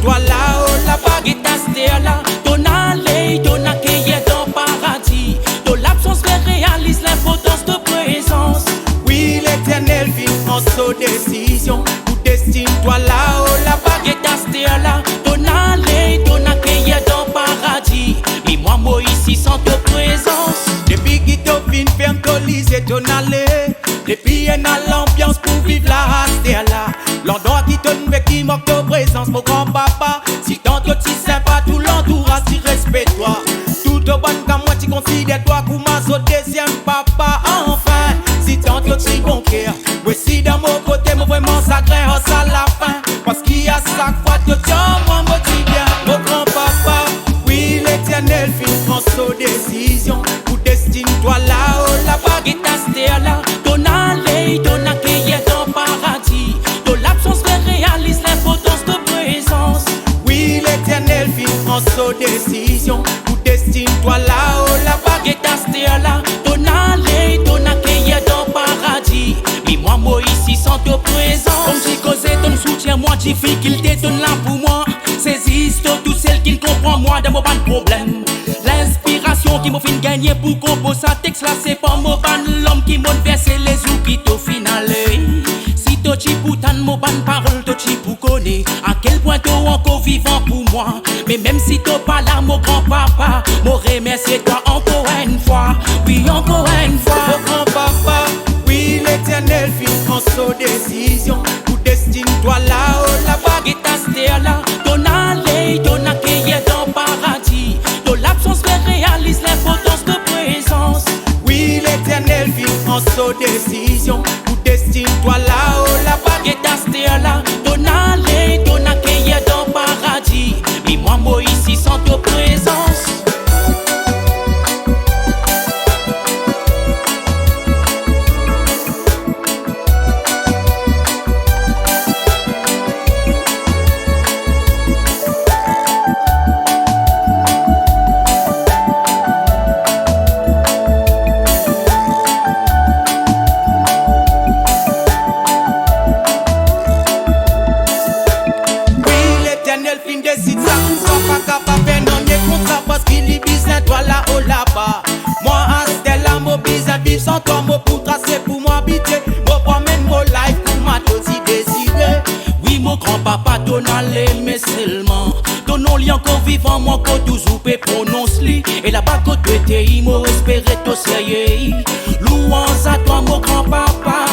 toi là-haut, la baguette à là, ton allée, ton accueil dans paradis. Ton l'absence réalise l'importance de présence. Oui, l'éternel vit en sa décision. Ou destine toi là-haut, la baguette à là, ton allée, ton accueil dans paradis. Et moi ici sans ta présence. Depuis qu'il te vient ferme ton lit et ton allée. Depuis y a l'ambiance pour vivre la race là. L'endroit qui te met qui manque de présence, mon grand-papa. Si tantôt si sympa, tout l'entourage, si respecte-toi. Tout au bon comme moi, tu considères toi comme ma deuxième papa. Enfin, si tantôt si bon cœur. Oui, si dans mon côté, moi vraiment sacré, on ça la fin. Parce qu'il y a chaque fois que tu moi, moi, tu viens, mon grand-papa. Oui, l'éternel fit en sa décision. Ou destine-toi là-haut, la baguette à là. Ton allée, ton accueil dans paradis. Ton l'absence réalise l'importance de présence. Oui, l'éternel vit en sa décision. Ou destine-toi là-haut, la baguette à là. Ton allée, ton accueil dans paradis. Mais moi ici sans ta présence. Comme si causé ton soutien, moi difficulté, ton là pour moi. Saisis tout celle qui comprend moi dans mon ban problème. L'inspiration qui m'a fait gagner pour composer sa texte là, c'est pas mon ban l'homme qui m'a versé les outils au final. Si toi tu poutan mon ban parole, toi tu pour connaître à quel point toi encore vivant pour moi. Mais même si toi pas là, mon grand-papa, moi remercie toi encore une fois. Oui, encore une fois. Mon grand-papa, oui, l'éternel fit en sa décision. Ou destine-toi là-haut, la baguette à là. Ton allée, ton accueil dans paradis. Ton l'absence réalise l'importance de présence. Oui, l'éternel vit en sa décision. Ou destine-toi là-haut, la baguette à là. Ton allée, ton accueil dans paradis. Mais moi ici sans ta présence. Fin décide ça, soit pas capable de non y contrat parce qu'il y besoin toi là-haut là-bas. Moi à Stella, mon besoin vivre sans toi, mon pour tracer pour moi habiter. Mon promène mon life pour ma aussi désiré. Oui mon grand-papa ton allé mais seulement ton nom li encore vivant, moi qu'on toujours peut prononcer. Et là-bas côté il m'a espéré tout sérieux. Louange à toi mon grand-papa.